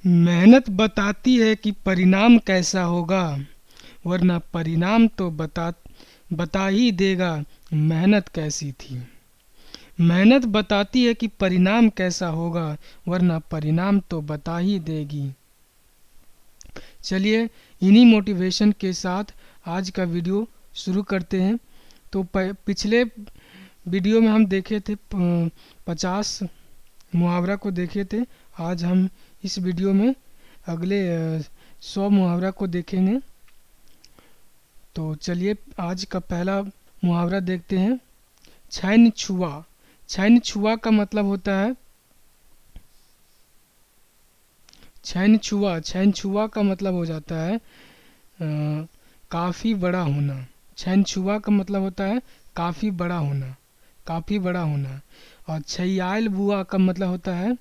मेहनत बताती है कि परिणाम कैसा होगा, वरना परिणाम तो बता ही देगा मेहनत कैसी थी। मेहनत बताती है कि परिणाम कैसा होगा, वरना परिणाम तो बता ही देगी। चलिए इन्हीं मोटिवेशन के साथ आज का वीडियो शुरू करते हैं। तो पिछले वीडियो में हम देखे थे 50 मुहावरा को देखे थे। आज हम इस वीडियो में अगले 100 मुहावरा को देखेंगे। तो चलिए आज का पहला मुहावरा देखते हैं। छैन छुआ। छैन छुआ का मतलब होता है छैन छुआ का मतलब हो जाता है काफ़ी बड़ा होना। छैन छुआ का मतलब होता है काफ़ी बड़ा होना, काफ़ी बड़ा होना। और छैयाल बुआ का मतलब होता है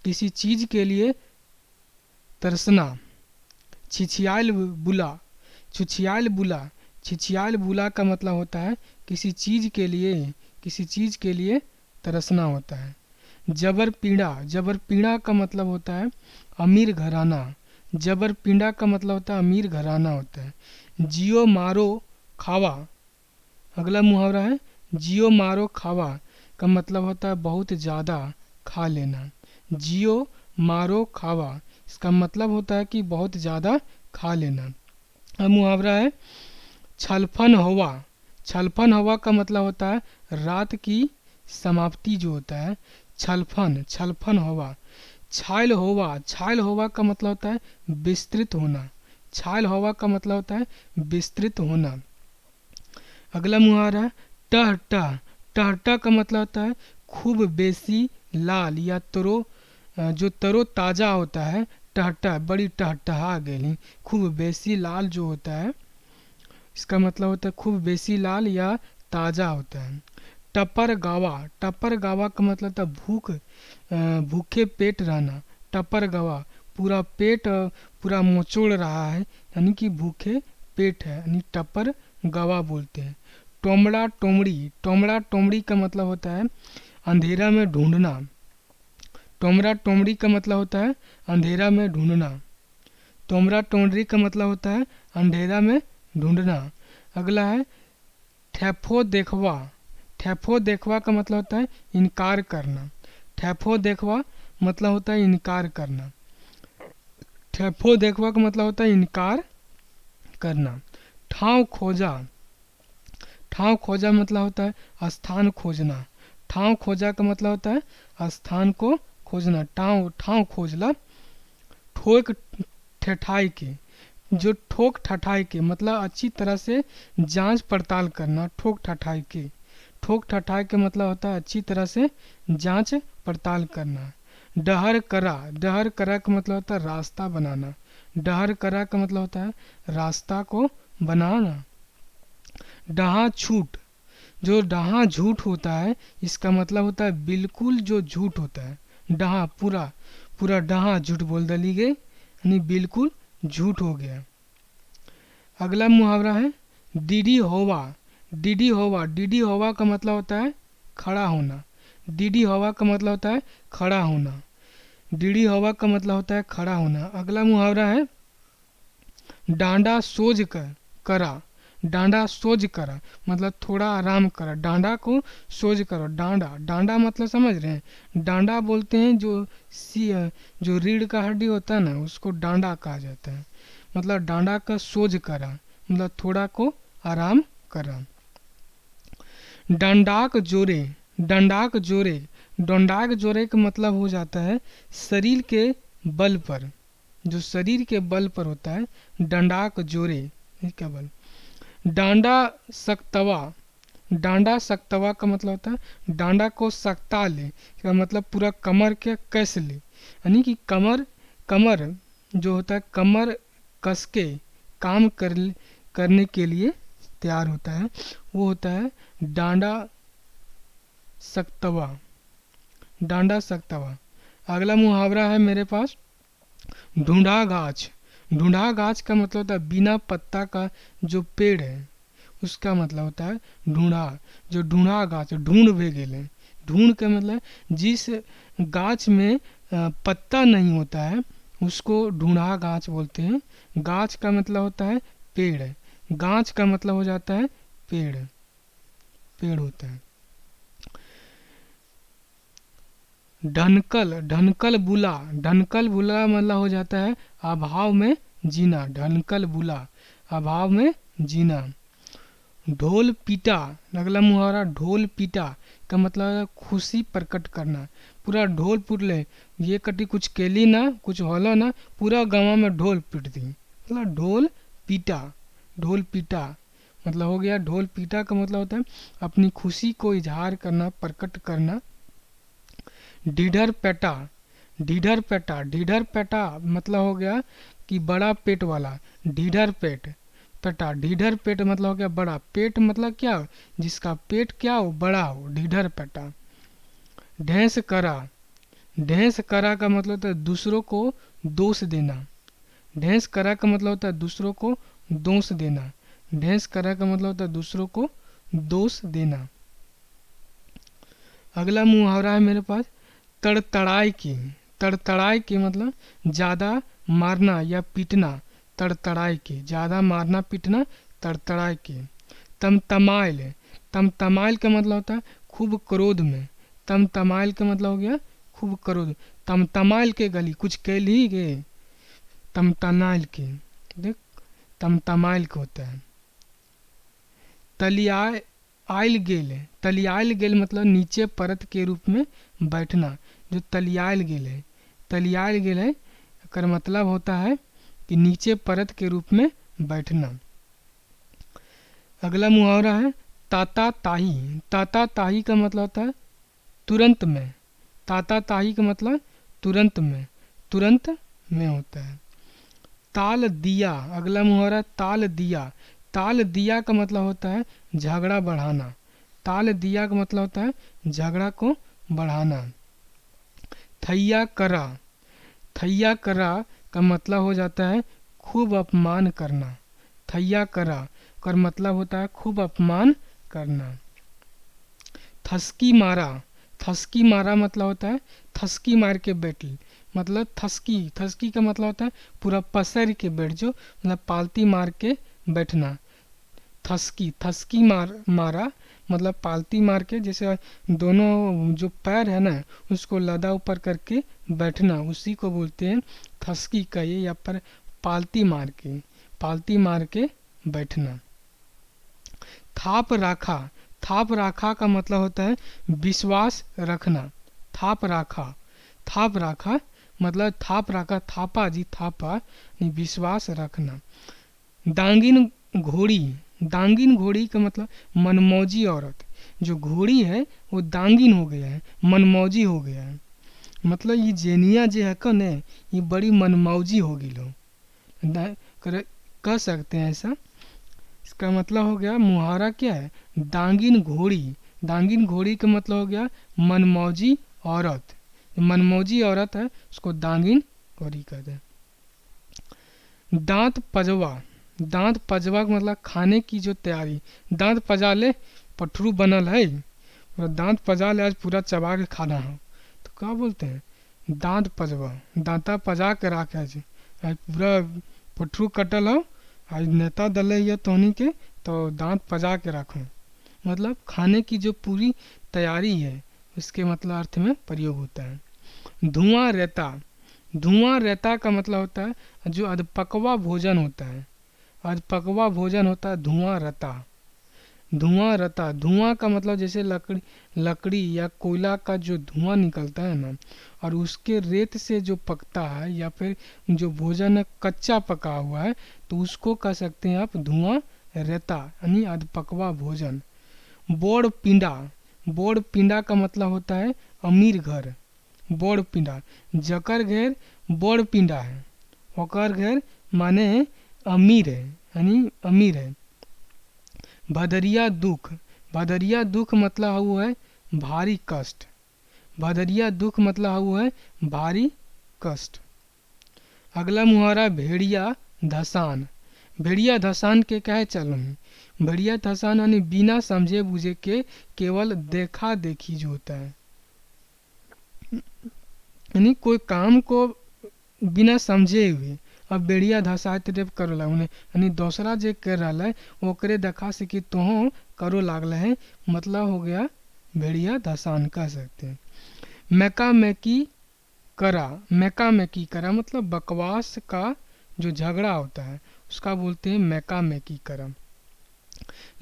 किसी चीज़ के लिए तरसना। छिछियाल बुला छुछियाल बुला छिछियाल बुला का मतलब होता है किसी चीज़ के लिए तरसना होता है। जबर पीड़ा का मतलब होता है अमीर घराना। जबर पीड़ा का मतलब होता है अमीर घराना होता है। जियो मारो खावा। अगला मुहावरा है जियो मारो खावा का मतलब होता है बहुत ज़्यादा खा लेना। जियो मारो खावा इसका मतलब होता है कि बहुत ज़्यादा खा लेना। अब मुहावरा है छलफन हवा। छलफन हवा का मतलब होता है रात की समाप्ति जो होता है। छलफन हवा। छायल होवा का मतलब होता है विस्तृत होना। छायल होवा का मतलब होता है विस्तृत होना। अगला मुहावरा है टह टह। टह टह का मतलब होता है खूब बेसी लाल या जो तरो ताज़ा होता है। टहटह बड़ी टहटहा गई। खूब बेसी लाल जो होता है इसका मतलब होता है खूब बेसी लाल या ताज़ा होता है। टपर गावा का मतलब होता है भूखे पेट रहना। टपर गावा पूरा पेट पूरा मोचोड़ रहा है यानी कि भूखे पेट है, यानी टपर गावा बोलते हैं। टोमड़ा टोमड़ी का मतलब होता है अंधेरा में ढूंढना। टोमड़ा टोमड़ी का मतलब होता है अंधेरा में ढूंढना। टोमड़ा टोमड़ी का मतलब होता है अंधेरा में ढूंढना। अगला है ठेफो देखवा। ठेफो देखवा का मतलब होता है इनकार करना। ठेफो देखवा मतलब होता है इनकार करना। ठेफो देखवा का मतलब होता है इनकार करना। ठाव खोजा। ठाव खोजा मतलब होता है स्थान खोजना। ठाव खोजा का मतलब होता है स्थान को खोजना। ठाव खोजला। ठोक ठठाई के। जो ठोक ठठाई के मतलब अच्छी तरह से जांच पड़ताल करना। ठोक ठठाई के। ठोक ठठाई के मतलब होता है अच्छी तरह से जांच पड़ताल करना। डहर करा का मतलब होता है रास्ता बनाना। डहर करा का मतलब होता है रास्ता को बनाना। डहा छूट। जो डहा झूठ होता है इसका मतलब होता है बिल्कुल जो झूठ होता है। डहा पूरा पूरा डहा झूठ बोल दली गई यानी बिल्कुल झूठ हो गया। अगला मुहावरा है डीडी होवा। डीडी होवा का मतलब होता है खड़ा होना। डीडी होवा का मतलब होता है खड़ा होना। डीडी होवा का मतलब होता है खड़ा होना। अगला मुहावरा है डांडा सोज करा। डांडा सोज करा मतलब थोड़ा आराम करा। डांडा को सोज करो। डांडा मतलब समझ रहे हैं। डांडा बोलते हैं जो रीढ़ का हड्डी होता है ना उसको डांडा कहा जाता है। मतलब डांडा का सोज करा मतलब थोड़ा को आराम करा। डंडाक जोरे। डंडाक जोरे। डंडाक जोरे का मतलब हो जाता है शरीर के बल पर। जो शरीर के बल पर होता है डंडाक जोरे क्या बल। डांडा सक्तवा। डांडा सक्तवा का मतलब होता है डांडा को सक्ता ले का मतलब पूरा कमर के कस ले यानी कि कमर जो होता है कमर कस के काम करने के लिए तैयार होता है वो होता है डांडा सक्तवा। डांडा सक्तवा। अगला मुहावरा है मेरे पास ढूंढा गाछ। ढूंढा गाछ का मतलब होता है बिना पत्ता का जो पेड़ है उसका मतलब होता है ढूंढा। जो ढूंढा गाछ ढूंढ भे गेले। ढूंढ के मतलब जिस गाछ में पत्ता नहीं होता है उसको ढूंढा गाछ बोलते हैं। गाछ का मतलब होता है पेड़, गाछ का मतलब हो जाता है पेड़, पेड़ होता है। ढनकल, ढनकल बुला, ढनकल बुला मतलब हो जाता है अभाव में जीना, ढनकल बुला अभाव में जीना। ढोल पीटा, अगला मुहावरा ढोल पीटा का मतलब है खुशी प्रकट करना। पूरा ढोल पीट ले, ये कटी कुछ केली ना, कुछ होला ना, पूरा गाँव में ढोल पीट दी, मतलब ढोल पीटा, ढोल पीटा मतलब हो गया। ढोल पीटा का मतलब होता है अपनी खुशी को इजहार करना, प्रकट करना। ढीढर पेटा, ढीढर पेटा, ढीढर पेटा मतलब हो गया कि बड़ा पेट वाला, ढीढर पेट, पेटा, ढीढर पेट मतलब हो गया बड़ा पेट, मतलब क्या, जिसका पेट क्या हो, बड़ा हो, ढीढर पेटा। ढेंस करा, ढेंस करा का मतलब होता है दूसरों को दोष देना, ढेंस करा का मतलब होता है दूसरों को दोष देना, ढेंस करा का मतलब होता है दूसरों को दोष देना। अगला मुहावरा है मेरे पास तड़तड़ाई की, तड़तड़ाई की मतलब ज़्यादा मारना या पीटना, तड़तड़ाई की ज़्यादा मारना पीटना, तड़तड़ाई की। तमतमाइल, तमतमाइल का मतलब होता है खूब क्रोध में, तमतमाइल का मतलब हो गया खूब क्रोध। तमतमाइल के गली कुछ कैली गे, तमतनाइल की, देख तमतमाइल का होता है। तलियाए आयल गेल, तलियायल गेल मतलब नीचे परत के रूप में बैठना, जो तलियायल गेल है, तलियायल गेल है का मतलब होता है कि नीचे परत के रूप में बैठना। अगला मुहावरा है ताता ताही, ताता ताही का मतलब होता है तुरंत में, ताता ताही का मतलब तुरंत में, तुरंत में होता है। ताल दिया, अगला मुहावरा ताल दिया, ताल दिया का मतलब होता है झगड़ा बढ़ाना, ताल दिया का मतलब होता है झगड़ा को बढ़ाना। थैया करा, थैया करा का मतलब हो जाता है खूब अपमान करना, थैया करा का मतलब होता है खूब अपमान करना। थसकी मारा, थसकी मारा मतलब होता है थसकी मार के बैठी, मतलब थसकी, थसकी का मतलब होता है पूरा पसर के बैठ जो, मतलब पालती मार के बैठना। थसकी, थसकी मारा मतलब पालती मार के, जैसे दोनों जो पैर है ना उसको लदा ऊपर करके बैठना, उसी को बोलते हैं थसकी कहिए या पर पालती मार के, पालती मार के बैठना। थाप राखा, थाप राखा का मतलब होता है विश्वास रखना, थाप राखा, थाप राखा मतलब थाप राखा, थापा जी थापा, विश्वास रखना। दांगिन घोड़ी, दांगिन घोड़ी का मतलब मनमौजी औरत, जो घोड़ी है वो दांगिन हो गया है, मनमौजी हो गया है, मतलब ये जेनिया जो है कौन है, ये बड़ी मनमौजी होगी लोग, कह सकते हैं ऐसा। इसका मतलब हो गया मुहावरा क्या है, दांगिन घोड़ी, दांगिन घोड़ी का मतलब हो गया मनमौजी औरत, मनमौजी औरत है उसको दांगिन घोड़ी कहते हैं। दांत पजवा, दांत पजवा का मतलब खाने की जो तैयारी, दांत पजा ले पठरू बनल है, और दांत पजा ले आज पूरा चबा के खाना हो, तो क्या बोलते हैं दांत पजवा, दांता पजा के राखे आज पूरा पठरू कटल हो, आज नेता दले ये तोहनी के तो दांत पजा के रखो, मतलब खाने की जो पूरी तैयारी है उसके मतलब अर्थ में प्रयोग होता है। धुआं रहता, धुआं रहता का मतलब होता है जो अधपकवा भोजन होता है, अधपकवा भोजन होता है धुआं रहता, धुआं रहता, धुआं का मतलब जैसे लकड़ी, लकड़ी या कोयला का जो धुआं निकलता है ना, और उसके रेत से जो पकता है या फिर जो भोजन है कच्चा पका हुआ है तो उसको कह सकते हैं आप धुआं रहता, यानी अधपकवा भोजन। बोड़ पिंडा, बोड़ पिंडा का मतलब होता है अमीर घर, बोड़ पिंडा, जकर घर बोड़ पिंडा है ओकर घर माने अमीर है, यानी अमीर है। भदरिया दुख, भदरिया दुख मतलब हुआ है भारी कष्ट, भदरिया दुख मतलब हुआ है भारी कष्ट। अगला मुहावरा भेड़िया धसान, भेड़िया धसान के कहे चलो, भेड़िया धसान यानी बिना समझे बुझे के केवल देखा देखी जो होता है, यानी कोई काम को बिना समझे हुए अब बेड़िया धसाए तेरे करो लागल यानी दूसरा जे कर रहा है ओकरे देखा से कि तोहो करो लागल है, मतलब हो गया भेड़िया धसान कह सकते हैं। मैका मैकी करा, मैका मैकी करा मतलब बकवास का जो झगड़ा होता है उसका बोलते हैं मैका मैकी करा।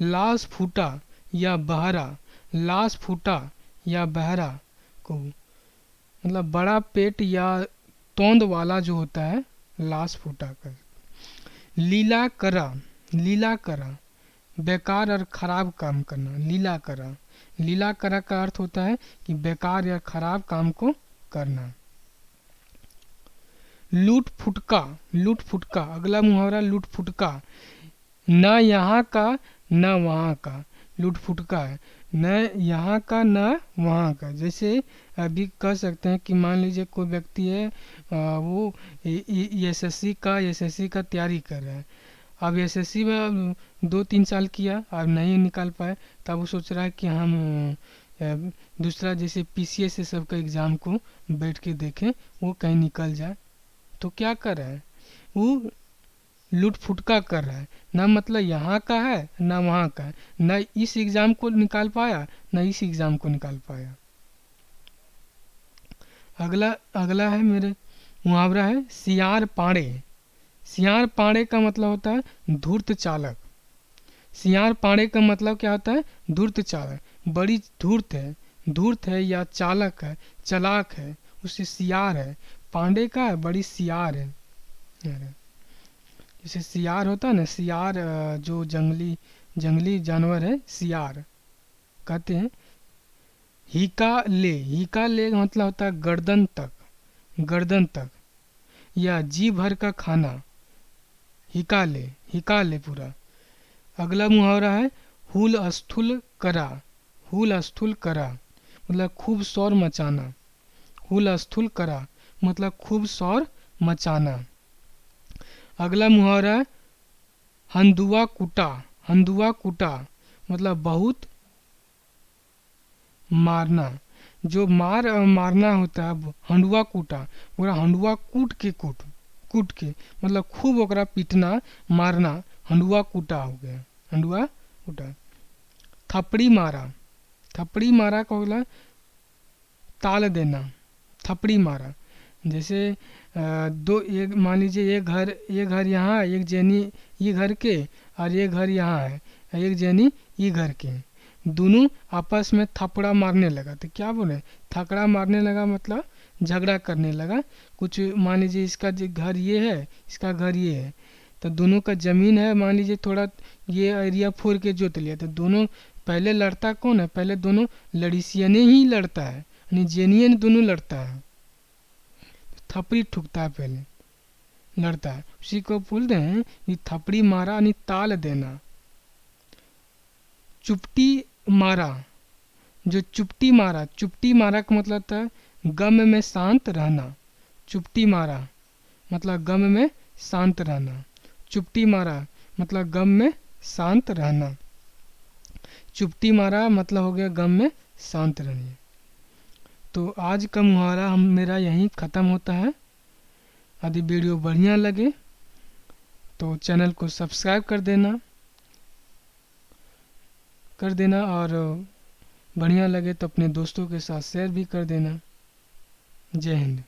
लाश फूटा या बहरा, लाश फूटा या बहरा को मतलब बड़ा पेट या तोंद वाला जो होता है लाश फूटा कर। लीला करा, लीला करा बेकार और खराब काम करना, लीला करा, लीला करा का अर्थ होता है कि बेकार या खराब काम को करना। लूट फुटका, लूट फुटका अगला मुहावरा लूट फुटका, न यहाँ का न वहाँ का, लूट फुटका है न यहाँ का न वहाँ का। जैसे अभी कह सकते हैं कि मान लीजिए कोई व्यक्ति है वो एसएससी का तैयारी कर रहा है। अब एसएससी में 2-3 साल किया अब नहीं निकाल पाए, तब वो सोच रहा है कि हम दूसरा जैसे पीसीएस से सबका एग्ज़ाम को बैठ के देखें वो कहीं निकल जाए। तो क्या कर रहा है वो लूट फुटका कर रहा है, ना मतलब यहाँ का है ना वहाँ का है, न इस एग्ज़ाम को निकाल पाया न इस एग्ज़ाम को निकाल पाया। अगला अगला है मेरे मुहावरा है सियार पाड़े, सियार पाड़े का मतलब होता है धूर्त चालक। सियार पाड़े का मतलब क्या होता है धूर्त चालक, बड़ी धूर्त है या चालक है चालाक है उससे सियार है, पांडे का है बड़ी सियार है। जैसे सियार होता है ना, सियार जो जंगली जानवर है सियार कहते हैं। हिका ले का मतलब होता है गर्दन तक, गर्दन तक या जी भर का खाना, हिका ले पूरा। अगला मुहावरा है हुल स्थूल करा, हुल स्थूल करा मतलब खूब शोर मचाना, हुल स्थूल करा मतलब खूब शोर मचाना। अगला मुहावरा है हंदुआ कुटा, हंदुआ कुटा मतलब बहुत मारना, जो मारना होता है हंडुआ कूटा, ओकरा हंडुआ कूट के मतलब खूब ओकरा पीटना मारना, हंडुआ कूटा हो गया, हंडुआ कूटा। थपड़ी मारा का होला ताल देना, थपड़ी मारा। जैसे दो एक मान लीजिए एक घर यहाँ एक जैनी ये घर के और ये घर यहाँ है एक जैनी ये घर के, दोनों आपस में थपड़ा मारने लगा। तो क्या बोले थपड़ा मारने लगा मतलब झगड़ा करने लगा। कुछ मान लीजिए इसका घर ये है इसका घर ये है, तो दोनों का ज़मीन है मान लीजिए थोड़ा ये एरिया फोड़ के जोत लिया, तो दोनों पहले लड़ता कौन है, पहले दोनों लड़िसियने ही लड़ता है यानी जेनियन दोनों लड़ता है, थपड़ी ठुकता है पहले लड़ता है, उसी को बोलते हैं कि थपड़ी मारा यानी ताल देना। चुपटी मारा, जो चुपटी मारा का मतलब था गम में शांत रहना, चुपटी मारा मतलब गम में शांत रहना, चुपटी मारा मतलब गम में शांत रहना, चुपटी मारा मतलब हो गया गम में शांत रहना। तो आज का मुहावरा मेरा यहीं ख़त्म होता है। यदि वीडियो बढ़िया लगे तो चैनल को सब्सक्राइब कर देना और बढ़िया लगे तो अपने दोस्तों के साथ शेयर भी कर देना। जय हिंद।